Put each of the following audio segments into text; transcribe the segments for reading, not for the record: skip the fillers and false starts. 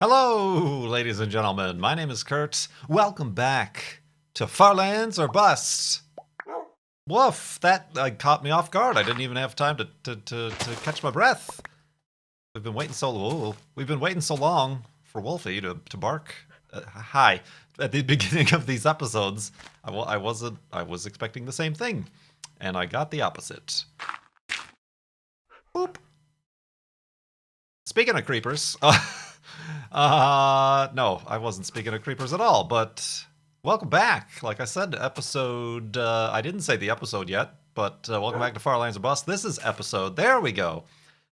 Hello, ladies and gentlemen. My name is Kurt. Welcome back to Farlands or Bust. Woof, that caught me off guard. I didn't even have time to catch my breath. We've been waiting so long for Wolfie to bark. Hi. At the beginning of these episodes, I was expecting the same thing, and I got the opposite. Boop. Speaking of creepers, no, I wasn't speaking of creepers at all, but welcome back. Like I said, episode, I didn't say the episode yet, but welcome back to Farlands or Bust. This is episode, there we go.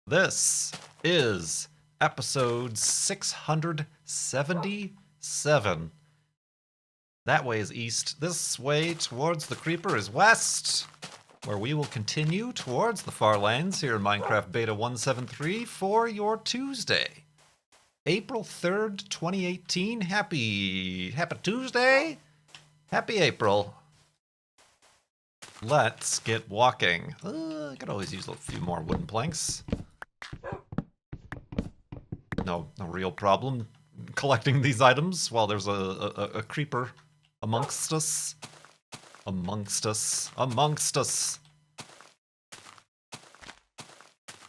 This is episode 677. That way is east. This way towards the creeper is west, where we will continue towards the Farlands here in Minecraft Beta 173 for your Tuesday. April 3rd, 2018. Happy Tuesday. Happy April. Let's get walking. I could always use a few more wooden planks. No real problem collecting these items while there's a creeper amongst us. Amongst us.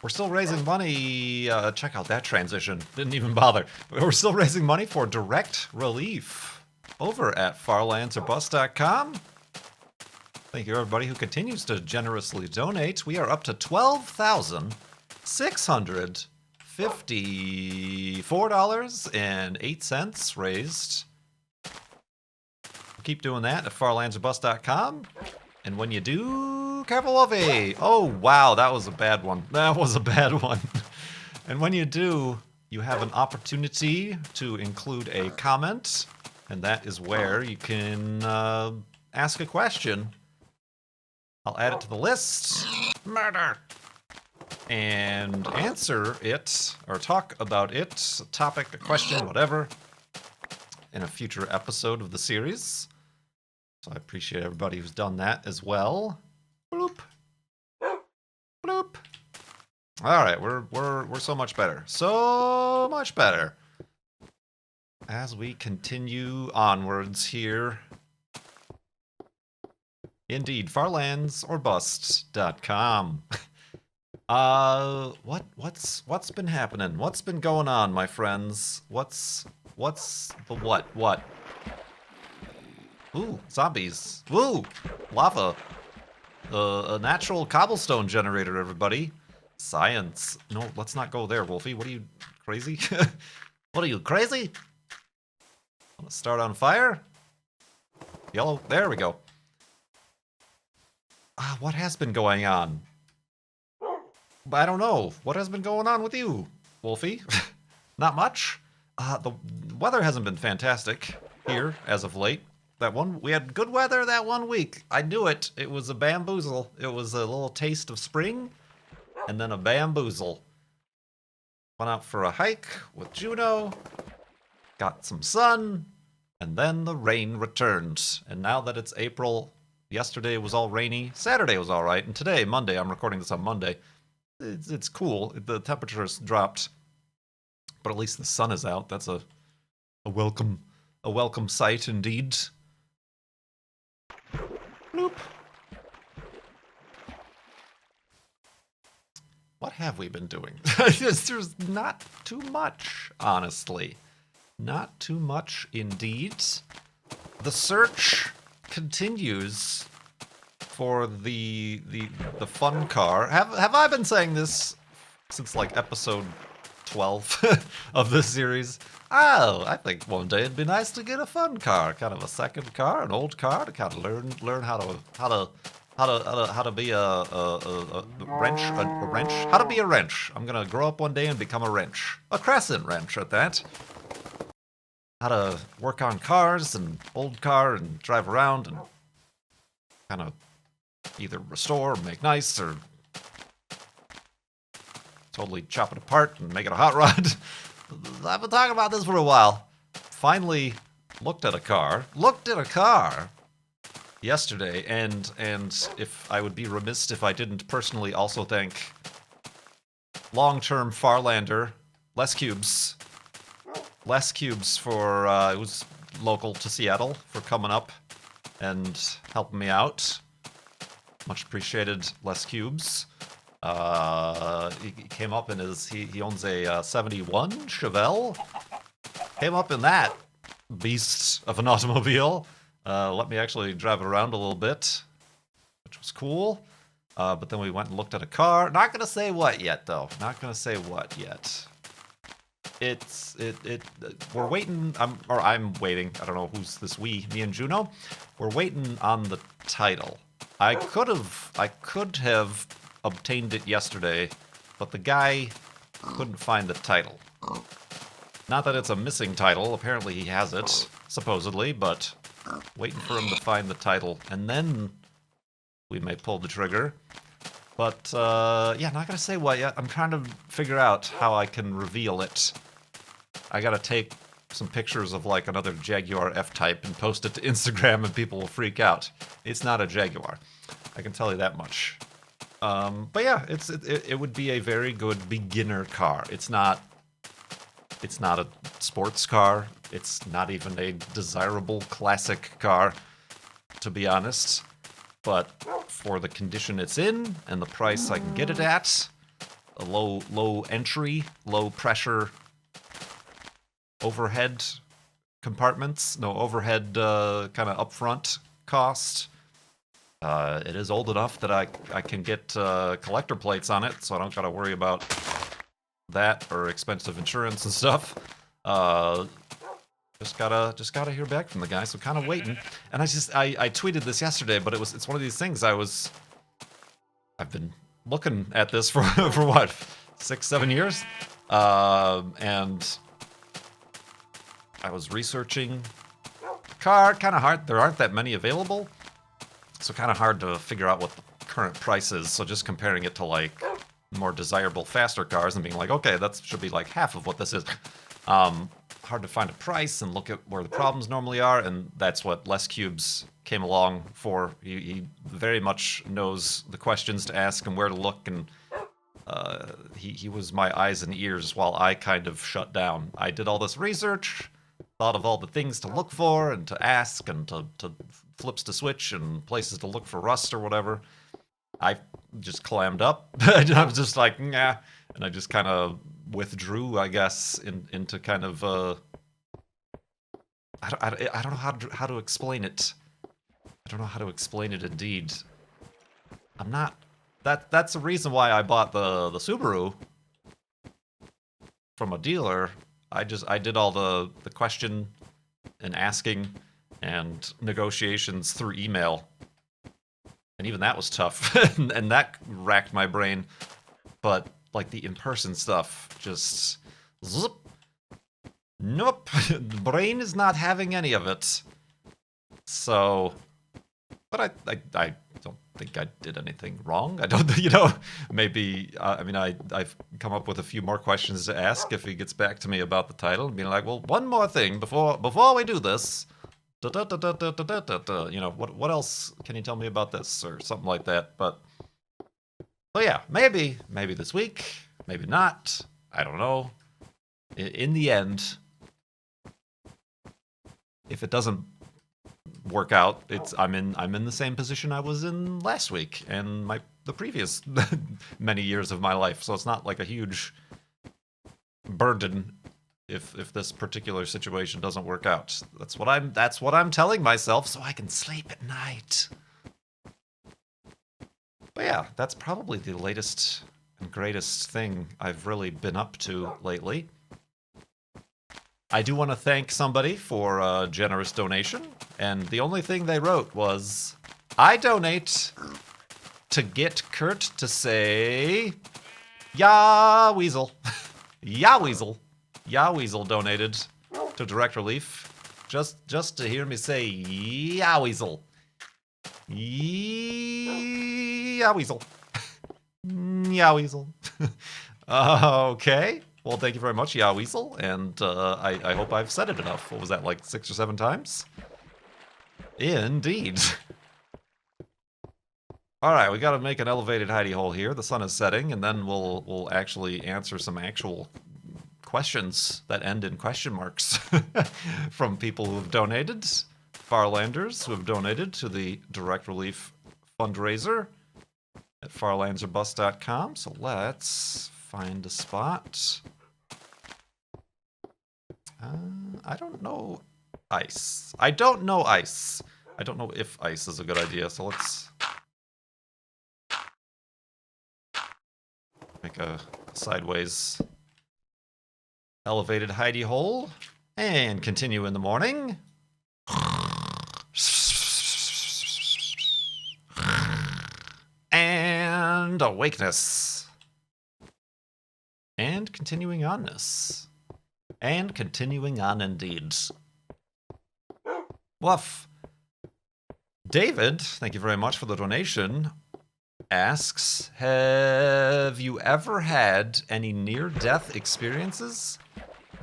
We're still raising money. Check out that transition. Didn't even bother. We're still raising money for direct relief over at farlandsorbust.com. Thank you, everybody who continues to generously donate. We are up to $12,654.08 raised. Keep doing that at farlandsorbust.com. And when you do, careful, Wolfie! Oh, wow, that was a bad one. And when you do, you have an opportunity to include a comment, and that is where you can ask a question. I'll add it to the list. Murder! And answer it, or talk about it, a topic, a question, whatever, in a future episode of the series. So I appreciate everybody who's done that as well. Bloop. Bloop. All right, we're so much better. So much better. As we continue onwards here. Indeed, farlandsorbust.com. What's been happening? What's been going on, my friends? What's the what? Ooh, zombies. Woo! Lava. A natural cobblestone generator, everybody. Science. No, let's not go there, Wolfie. What are you, crazy? What are you, crazy? Let's start on fire. Yellow. There we go. What has been going on? I don't know. What has been going on with you, Wolfie? Not much. The weather hasn't been fantastic here as of late. We had good weather that 1 week. I knew it. It was a bamboozle. It was a little taste of spring, and then a bamboozle. Went out for a hike with Juno, got some sun, and then the rain returned. And now that it's April, yesterday was all rainy, Saturday was all right, and today, Monday, I'm recording this on Monday, it's cool. The temperature has dropped, but at least the sun is out. That's a welcome sight indeed. Bloop. What have we been doing? There's not too much, honestly. Not too much indeed. The search continues for the fun car. Have I been saying this since like episode 12 of this series? Oh, I think one day it'd be nice to get a fun car, kind of a second car, an old car, to kind of learn how to be a wrench, how to be a wrench. I'm gonna grow up one day and become a wrench, a crescent wrench at that. How to work on cars and old car and drive around and kind of either restore or make nice or totally chop it apart and make it a hot rod. I've been talking about this for a while. Finally looked at a car yesterday, and if I would be remiss if I didn't personally also thank long-term Farlander, less cubes, Les Cubes for who's local to Seattle for coming up and helping me out. Much appreciated, Les Cubes. He came up in his he owns a 71 Chevelle. Came up in that beast of an automobile. Let me actually drive it around a little bit, which was cool. But then we went and looked at a car. Not gonna say what yet, though. Not gonna say what yet. We're waiting. I'm waiting. I don't know who's this we. Me and Juno. We're waiting on the title. I could have obtained it yesterday, but the guy couldn't find the title. Not that it's a missing title. Apparently he has it, supposedly, but waiting for him to find the title, and then we may pull the trigger. But, yeah, not gonna say what yet. I'm trying to figure out how I can reveal it. I gotta take some pictures of, like, another Jaguar F-Type and post it to Instagram and people will freak out. It's not a Jaguar. I can tell you that much. But yeah, it would be a very good beginner car. It's not a sports car. It's not even a desirable classic car, to be honest. But for the condition it's in and the price I can get it at, a low entry, low pressure overhead compartments, no overhead kind of upfront cost. It is old enough that I can get collector plates on it, so I don't gotta worry about that or expensive insurance and stuff. Just gotta hear back from the guy, so kind of waiting. And I tweeted this yesterday, but it's one of these things I've been looking at this for for what, 6-7 years, and I was researching the car. Kind of hard. There aren't that many available, so kind of hard to figure out what the current price is. So just comparing it to like more desirable, faster cars and being like, okay, that should be like half of what this is. Hard to find a price and look at where the problems normally are, and that's what Les Cubes came along for. He very much knows the questions to ask and where to look, and he was my eyes and ears while I kind of shut down. I did all this research, thought of all the things to look for and to ask and to flips to switch and places to look for rust or whatever. I just clammed up. I was just like, nah, and I just kind of withdrew, I guess, into kind of I don't know how to explain it. I don't know how to explain it. Indeed, I'm not. That's the reason why I bought the Subaru from a dealer. I did all the question and asking and negotiations through email, and even that was tough, and that racked my brain. But like the in-person stuff, just zip. Nope, the brain is not having any of it. So, but I don't think I did anything wrong. I don't, maybe, I mean, I've come up with a few more questions to ask if he gets back to me about the title and being like, well, one more thing before we do this. What else can you tell me about this or something like that? But, so yeah, maybe this week, maybe not. I don't know. In the end, if it doesn't work out, I'm in the same position I was in last week and the previous many years of my life. So it's not like a huge burden if this particular situation doesn't work out. That's what I'm telling myself so I can sleep at night. But yeah, that's probably the latest and greatest thing I've really been up to lately. I do want to thank somebody for a generous donation, and the only thing they wrote was, I donate to get Kurt to say, "Ya Weasel." Ya Weasel. Ya Weasel donated to Direct Relief just to hear me say, "Ya Weasel." Ya Weasel. Ya Weasel. Okay. Well, thank you very much, Ya Weasel, and I hope I've said it enough. What was that, like 6 or 7 times? Indeed. Alright, we gotta make an elevated hidey hole here. The sun is setting, and then we'll actually answer some actual questions that end in question marks from people who have donated, Farlanders who have donated to the Direct Relief fundraiser at farlandserbust.com. So let's find a spot. I don't know ice. I don't know ice. I don't know if ice is a good idea, so let's make a sideways elevated hidey hole and continue in the morning. And awakeness. And continuing onness. And continuing on indeed. Woof. David, thank you very much for the donation, asks, have you ever had any near-death experiences?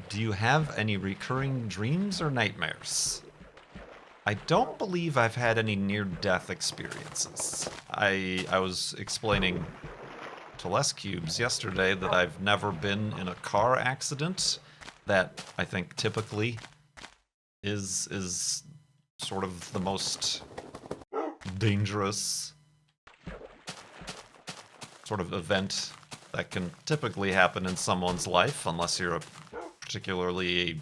Do you have any recurring dreams or nightmares? I don't believe I've had any near-death experiences. I was explaining to Les Cubes yesterday that I've never been in a car accident that I think typically is sort of the most dangerous sort of event that can typically happen in someone's life, unless you're a particularly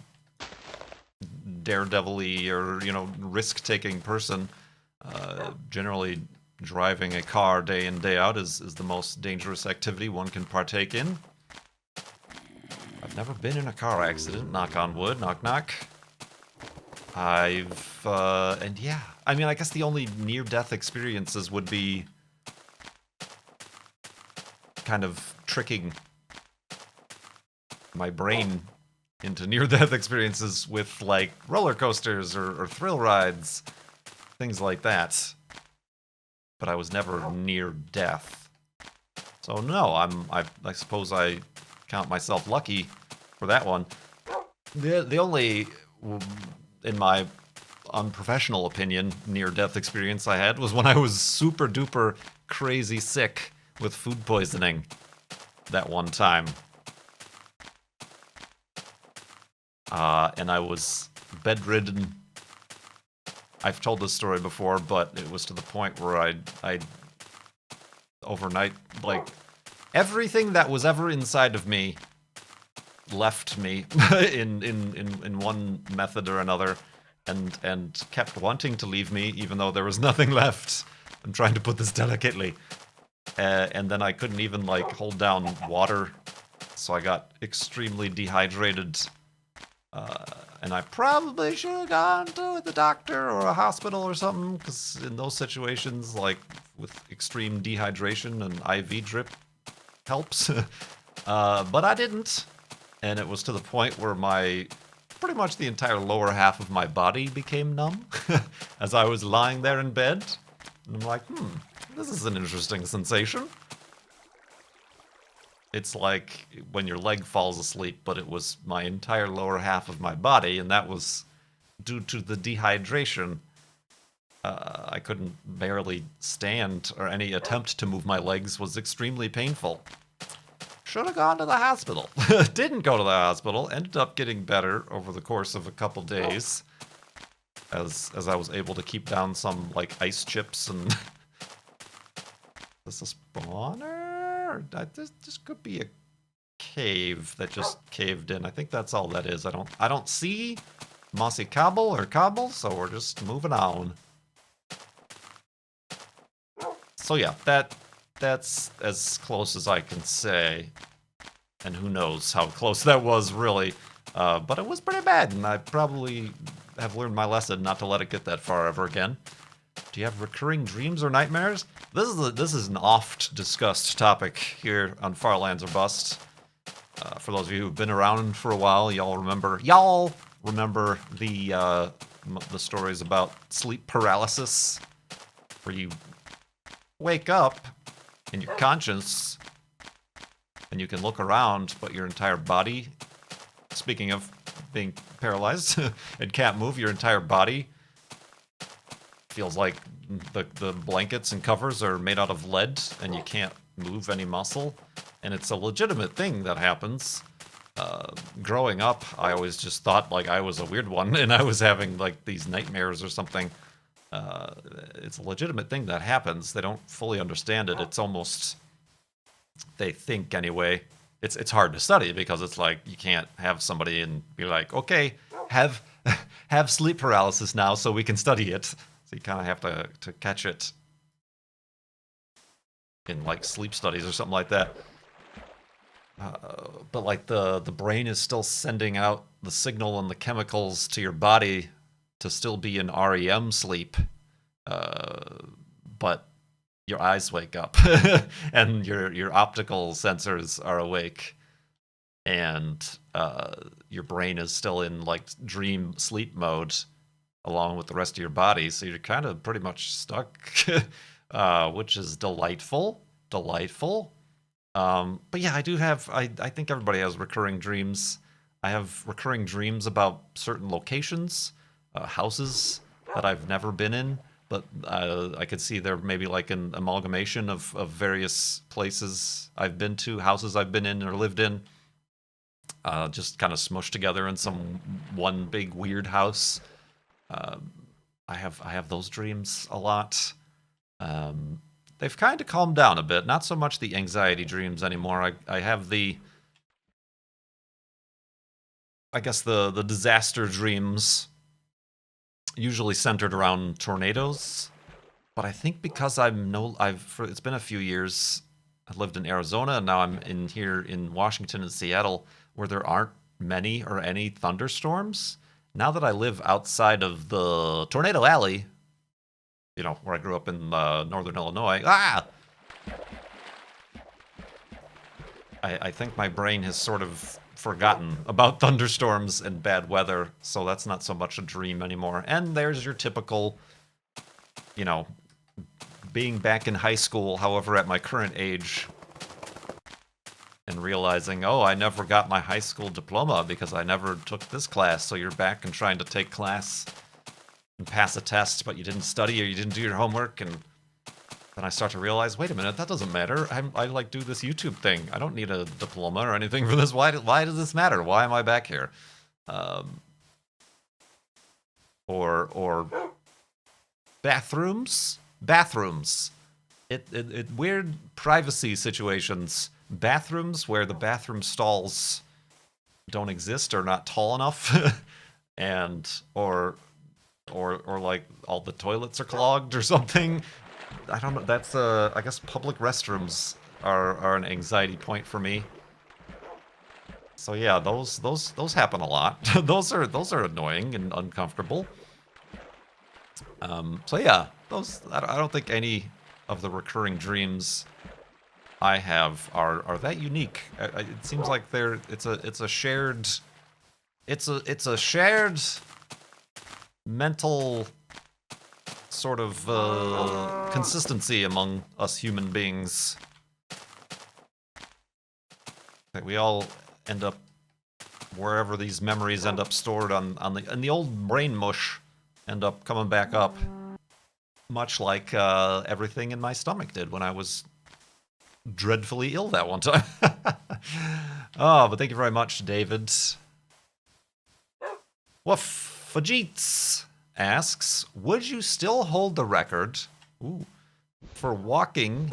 daredevil-y or, you know, risk-taking person. Generally, driving a car day in, day out is the most dangerous activity one can partake in. I've never been in a car accident, knock on wood, knock knock. And yeah, I mean, I guess the only near-death experiences would be kind of tricking my brain into near-death experiences with, like, roller coasters or thrill rides, things like that. But I was never near death. So no, I suppose I count myself lucky for that one. The only, in my unprofessional opinion, near-death experience I had was when I was super duper crazy sick with food poisoning that one time. And I was bedridden. I've told this story before, but it was to the point where I overnight, like, everything that was ever inside of me left me in one method or another, and kept wanting to leave me, even though there was nothing left. I'm trying to put this delicately. And then I couldn't even, like, hold down water, so I got extremely dehydrated. And I probably should have gone to the doctor or a hospital or something, because in those situations, like, with extreme dehydration, an IV drip helps. But I didn't. And it was to the point where pretty much the entire lower half of my body became numb as I was lying there in bed. And I'm like, this is an interesting sensation. It's like when your leg falls asleep, but it was my entire lower half of my body, and that was due to the dehydration. I couldn't barely stand, or any attempt to move my legs was extremely painful. Should have gone to the hospital. Didn't go to the hospital. Ended up getting better over the course of a couple days, as I was able to keep down some, like, ice chips and... Is this a spawner? This could be a cave that just caved in. I think that's all that is. I don't see mossy cobble or cobble, so we're just moving on. So yeah, that's as close as I can say. And who knows how close that was, really. But it was pretty bad, and I probably have learned my lesson not to let it get that far ever again. Do you have recurring dreams or nightmares? This is an oft-discussed topic here on Farlands or Bust. For those of you who've been around for a while, y'all remember the stories about sleep paralysis, where you wake up and you're conscious and you can look around, but your entire body, speaking of being paralyzed and can't move, your entire body feels like the blankets and covers are made out of lead and you can't move any muscle. And it's a legitimate thing that happens. growing up, I always just thought like I was a weird one, and I was having like these nightmares or something. It's a legitimate thing that happens. They don't fully understand it. It's almost, they think anyway. It's hard to study because it's like you can't have somebody and be like, okay, have have sleep paralysis now so we can study it. So you kind of have to catch it in like sleep studies or something like that. But like the brain is still sending out the signal and the chemicals to your body to still be in REM sleep, but your eyes wake up and your optical sensors are awake, and your brain is still in like dream sleep mode along with the rest of your body, so you're kind of pretty much stuck, which is delightful. But yeah, I do have, I think everybody has recurring dreams. I have recurring dreams about certain locations, houses that I've never been in, but I could see there maybe like an amalgamation of various places I've been to, houses I've been in or lived in, just kind of smushed together in some one big weird house. I have those dreams a lot. They've kind of calmed down a bit. Not so much the anxiety dreams anymore. I have I guess the disaster dreams, usually centered around tornadoes. But I think because it's been a few years. I lived in Arizona, and now I'm in here in Washington and Seattle, where there aren't many or any thunderstorms. Now that I live outside of the tornado alley, where I grew up in northern Illinois. I think my brain has sort of forgotten about thunderstorms and bad weather, so that's not so much a dream anymore. And there's your typical, being back in high school, however, at my current age, and realizing, oh, I never got my high school diploma because I never took this class, so you're back and trying to take class and pass a test, but you didn't study or you didn't do your homework, and then I start to realize, wait a minute, that doesn't matter. I like do this YouTube thing. I don't need a diploma or anything for this. Why does this matter? Why am I back here? Or bathrooms. It weird privacy situations. Bathrooms where the bathroom stalls don't exist or not tall enough, and or like all the toilets are clogged or something. I don't know. That's I guess public restrooms are an anxiety point for me. So yeah, those happen a lot. those are annoying and uncomfortable. So yeah, I don't think any of the recurring dreams I have are that unique. It seems like it's a shared mental sort of consistency among us human beings, that we all end up wherever these memories end up stored and the old brain mush end up coming back up, much like everything in my stomach did when I was dreadfully ill that one time. Oh, but thank you very much, David. Woof. Fajits asks, would you still hold the record for walking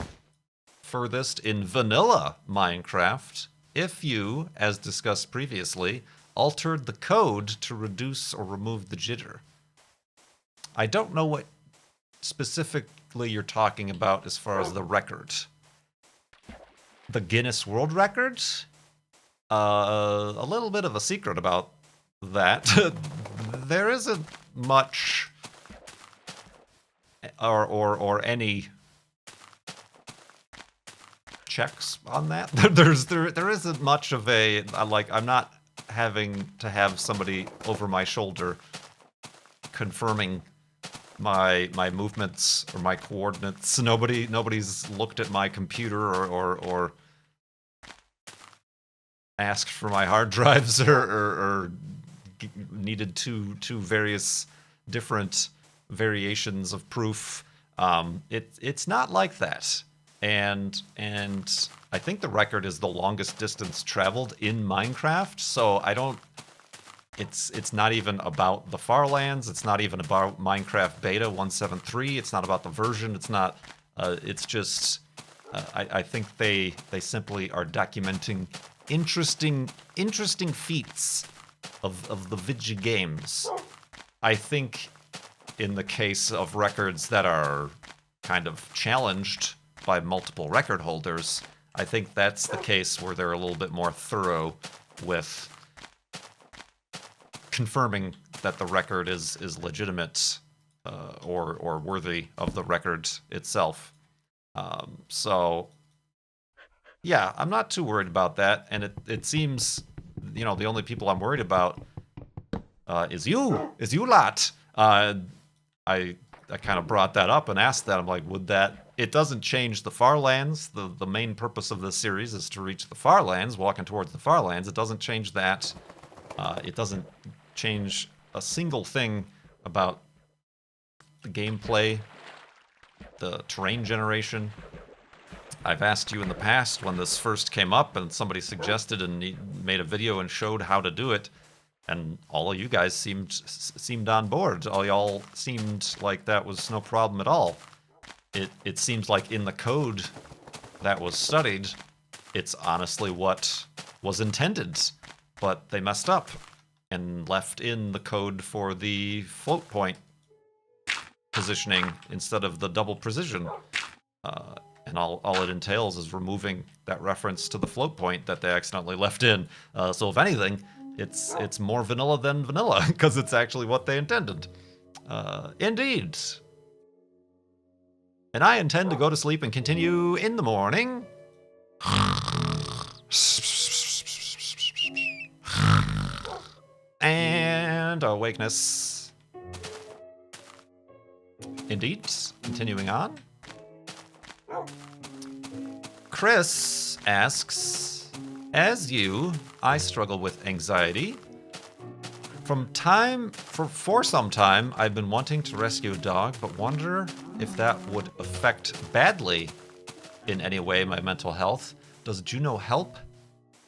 furthest in vanilla Minecraft if you, as discussed previously, altered the code to reduce or remove the jitter? I don't know what specifically you're talking about as far as the record. The Guinness World Record? A little bit of a secret about that. There isn't much or any checks on that. There isn't much of a, like, I'm not having to have somebody over my shoulder confirming my movements or my coordinates. Nobody's looked at my computer or asked for my hard drives or needed two various different variations of proof. It's not like that. and I think the record is the longest distance traveled in Minecraft. So I don't. It's not even about the Farlands. It's not even about Minecraft Beta 1.7.3. It's not about the version. It's not. It's just. I think they simply are documenting interesting feats of the video games. I think in the case of records that are kind of challenged by multiple record holders, I think that's the case where they're a little bit more thorough with confirming that the record is legitimate or worthy of the record itself. So yeah, I'm not too worried about that, and it seems, the only people I'm worried about is you lot. I kind of brought that up and asked that. I'm like, would that? It doesn't change the Farlands. The main purpose of this series is to reach the Farlands, walking towards the Farlands. It doesn't change that. It doesn't change a single thing about the gameplay, the terrain generation. I've asked you in the past when this first came up and somebody suggested and made a video and showed how to do it, and all of you guys seemed on board. All y'all seemed like that was no problem at all. It seems like in the code that was studied, it's honestly what was intended, but they messed up and left in the code for the float point positioning instead of the double precision. And all it entails is removing that reference to the float point that they accidentally left in. So if anything, it's more vanilla than vanilla, because it's actually what they intended. Indeed. And I intend to go to sleep and continue in the morning. And awakeness. Indeed. Continuing on. Chris asks, as you, I struggle with anxiety. For some time, I've been wanting to rescue a dog, but wonder if that would affect badly in any way my mental health. Does Juno help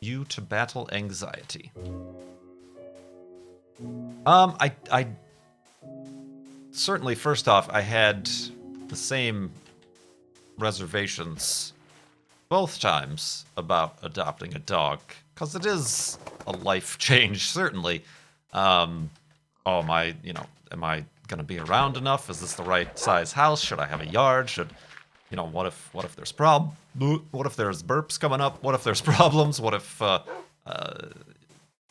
you to battle anxiety? I certainly, first off, I had the same reservations both times about adopting a dog, because it is a life change, certainly. Am I gonna be around enough? Is this the right size house? Should I have a yard? What if there's what if there's burps coming up? What if there's problems? What if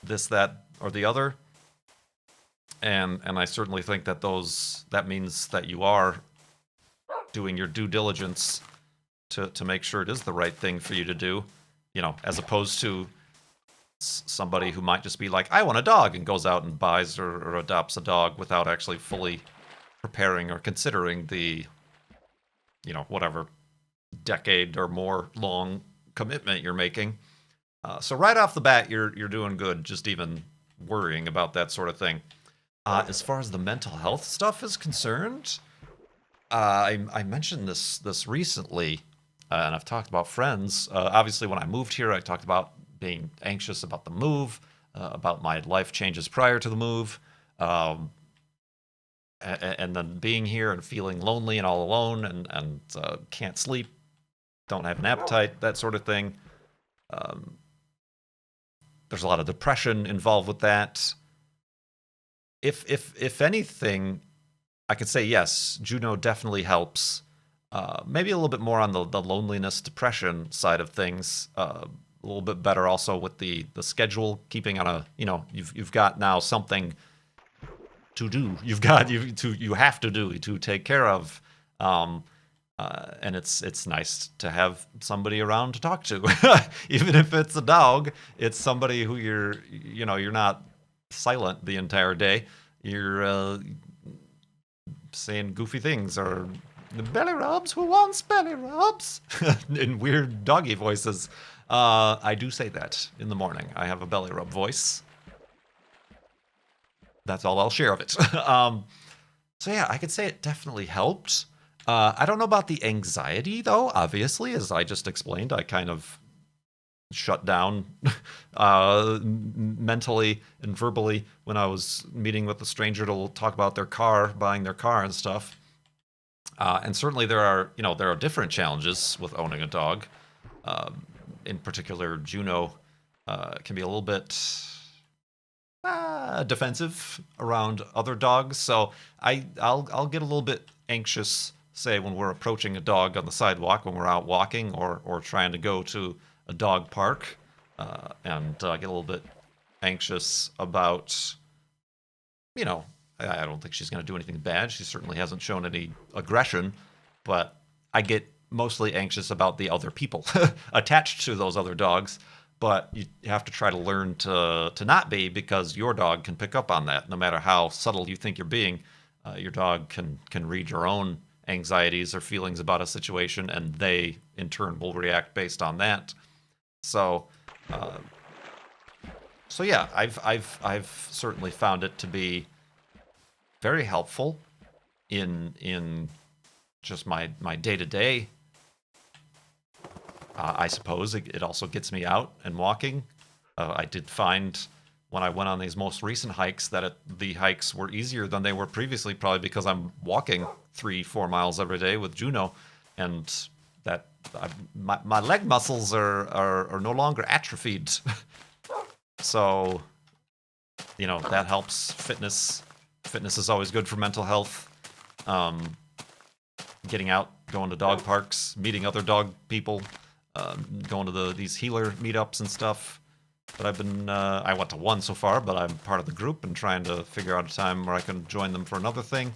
this, that, or the other? And I certainly think that that means that you are doing your due diligence to make sure it is the right thing for you to do, as opposed to somebody who might just be like, I want a dog, and goes out and buys or adopts a dog without actually fully preparing or considering the, whatever decade or more long commitment you're making. So right off the bat, you're doing good, just even worrying about that sort of thing. As far as the mental health stuff is concerned, I mentioned this recently, and I've talked about friends. Obviously, when I moved here, I talked about being anxious about the move, about my life changes prior to the move, and then being here and feeling lonely and all alone, and can't sleep, don't have an appetite, that sort of thing. There's a lot of depression involved with that. If anything, I could say yes, Juno definitely helps. Maybe a little bit more on the loneliness, depression side of things. A little bit better also with the schedule, keeping on a, you've got now something to do. You have to do to take care of. And it's nice to have somebody around to talk to. Even if it's a dog, it's somebody who you're not silent the entire day. You're saying goofy things, or the belly rubs, who wants belly rubs? In weird doggy voices. I do say that in the morning. I have a belly rub voice. That's all I'll share of it. So yeah, I could say it definitely helped. I don't know about the anxiety, though. Obviously, as I just explained, I kind of shut down mentally and verbally when I was meeting with a stranger to talk about their car, buying their car and stuff. And certainly there are different challenges with owning a dog. In particular, Juno can be a little bit defensive around other dogs. So I'll get a little bit anxious, say when we're approaching a dog on the sidewalk when we're out walking or trying to go to a dog park, and get a little bit anxious about, you know, I don't think she's going to do anything bad. She certainly hasn't shown any aggression, but I get mostly anxious about the other people attached to those other dogs. But you have to try to learn to not be, because your dog can pick up on that. No matter how subtle you think you're being, your dog can read your own anxieties or feelings about a situation, and they in turn will react based on that. So, so yeah, I've certainly found it to be very helpful in just my day to day. I suppose it also gets me out and walking. I did find when I went on these most recent hikes that the hikes were easier than they were previously, probably because I'm walking 3-4 miles every day with Juno, and that my leg muscles are no longer atrophied. So, that helps. Fitness is always good for mental health. Getting out, going to dog parks, meeting other dog people, going to these healer meetups and stuff. But I went to one so far, but I'm part of the group and trying to figure out a time where I can join them for another thing.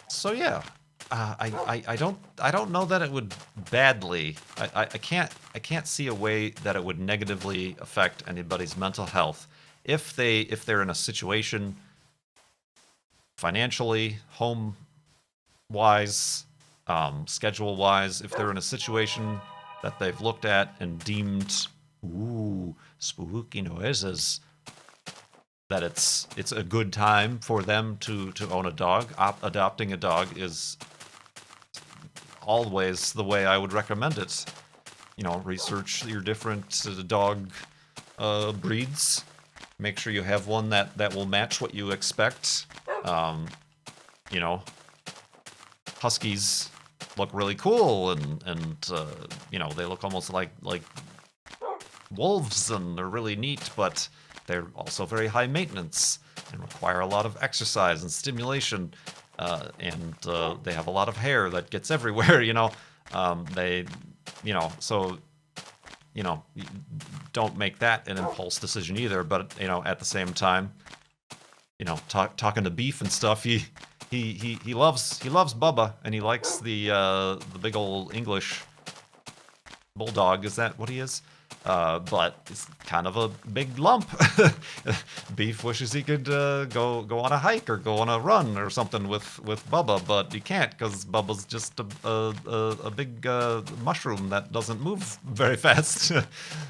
So yeah, I don't know that it would badly. I can't see a way that it would negatively affect anybody's mental health if they're in a situation financially, home wise, schedule wise, if they're in a situation that they've looked at and deemed, ooh, spooky noises, that it's a good time for them to own a dog. Adopting a dog is always the way I would recommend it. Research your different dog breeds. Make sure you have one that will match what you expect. Huskies look really cool, and they look almost like wolves, and they're really neat, but they're also very high maintenance and require a lot of exercise and stimulation, and they have a lot of hair that gets everywhere. So don't make that an impulse decision either. But at the same time, talking to Beef and stuff, he loves Bubba, and he likes the big old English bulldog. Is that what he is? But it's kind of a big lump. Beef wishes he could go on a hike or go on a run or something with Bubba, but he can't because Bubba's just a big mushroom that doesn't move very fast.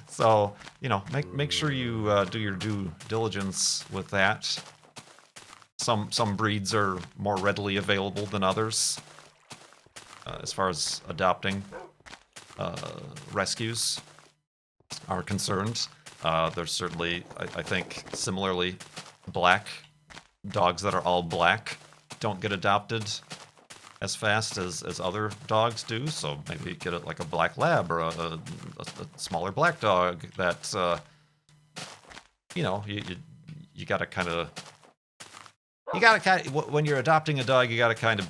So make sure you do your due diligence with that. Some breeds are more readily available than others as far as adopting rescues are concerned. There's certainly, I think, similarly, black dogs that are all black don't get adopted as fast as other dogs do. So maybe you get like a black lab or a smaller black dog that you gotta kind of when you're adopting a dog, you gotta kind of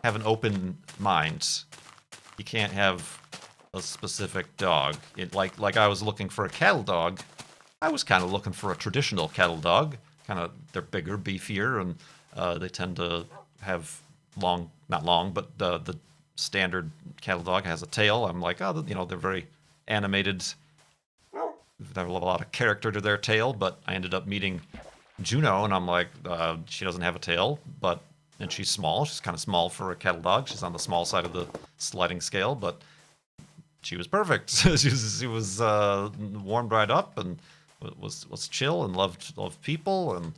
have an open mind. You can't have a specific dog. Like I was looking for a cattle dog. I was kind of looking for a traditional cattle dog. They're bigger, beefier, and they tend to have not long, but the standard cattle dog has a tail. I'm like, they're very animated. They have a lot of character to their tail. But I ended up meeting Juno, and I'm like, she doesn't have a tail, and she's small. She's kind of small for a cattle dog. She's on the small side of the sliding scale, but she was perfect. she was warmed right up and was chill and loved people, and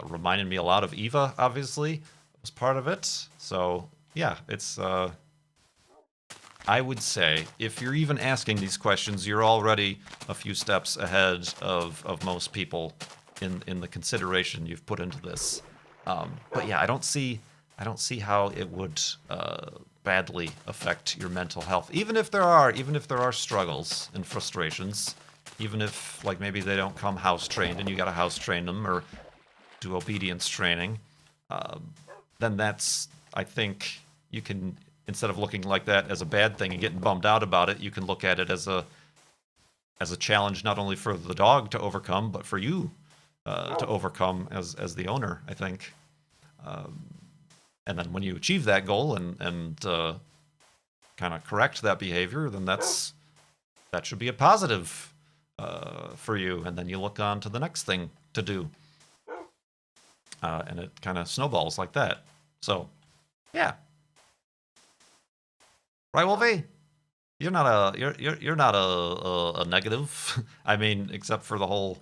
reminded me a lot of Eva, obviously, was part of it. So yeah, it's I would say if you're even asking these questions, you're already a few steps ahead of most people in the consideration you've put into this. But yeah, I don't see how it would badly affect your mental health, even if there are struggles and frustrations, even if like maybe they don't come house trained and you got to house train them or do obedience training. Then that's, I think you can, instead of looking like that as a bad thing and getting bummed out about it, you can look at it as a challenge not only for the dog to overcome, but for you to overcome as the owner, I think. And then when you achieve that goal and kind of correct that behavior, then that should be a positive for you. And then you look on to the next thing to do. And it kind of snowballs like that. So, yeah. Right, Wolfie? You're not a negative. I mean, except for the whole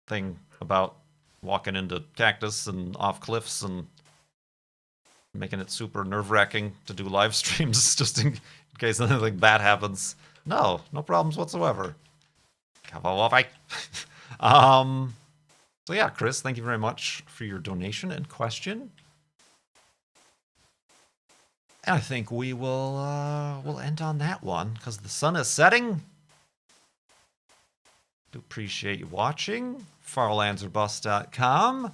thing about walking into cactus and off cliffs and making it super nerve-wracking to do live streams just in case anything bad happens. No problems whatsoever. Come on, Wolfie. So yeah, Chris, thank you very much for your donation and question. And I think we will we'll end on that one because the sun is setting. Do appreciate you watching. farlandserbus.com.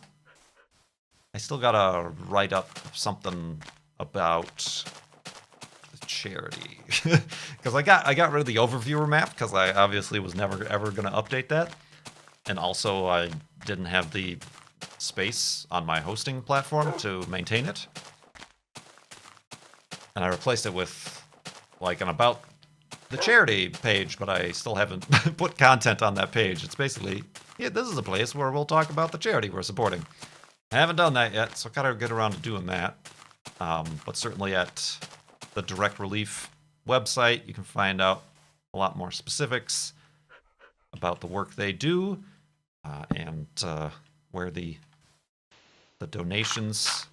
I still gotta write up something about the charity because I got rid of the overviewer map because I obviously was never ever gonna update that, and also I didn't have the space on my hosting platform to maintain it. And I replaced it with like an about the charity page, but I still haven't put content on that page. It's basically, yeah, this is a place where we'll talk about the charity we're supporting. I haven't done that yet, so I gotta get around to doing that. But certainly at the Direct Relief website, you can find out a lot more specifics about the work they do, and where the donations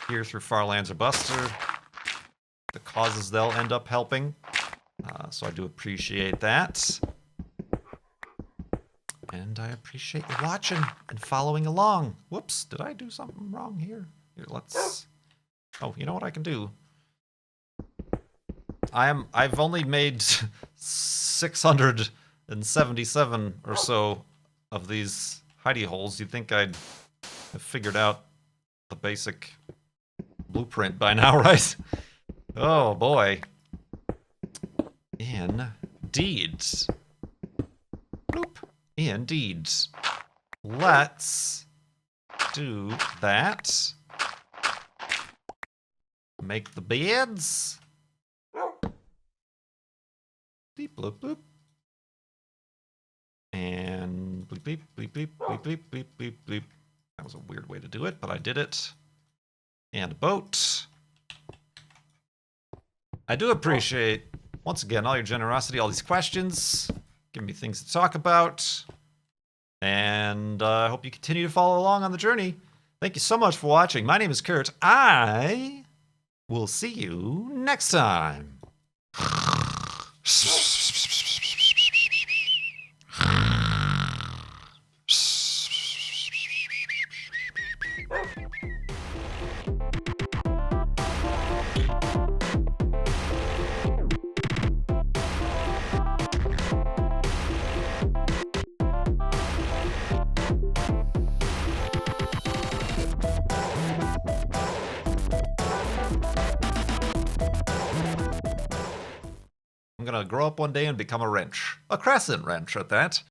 here through Farlands or Buster, the causes they'll end up helping. So I do appreciate that. And I appreciate you watching and following along. Whoops, did I do something wrong here? Here, let's... Oh, you know what I can do? I've only made 677 or so of these hidey holes. You'd think I'd have figured out the basic blueprint by now, right? Oh boy. Indeed. Bloop. Indeed. Let's do that. Make the beds. Bleep, bloop, bloop. And bleep, bleep, bleep, bleep, bleep, bleep, bleep, bleep, bleep. That was a weird way to do it, but I did it. And a boat. I do appreciate, once again, all your generosity, all these questions. Give me things to talk about. And I hope you continue to follow along on the journey. Thank you so much for watching. My name is Kurt. I will see you next time. I'm gonna grow up one day and become a wrench. A crescent wrench at that.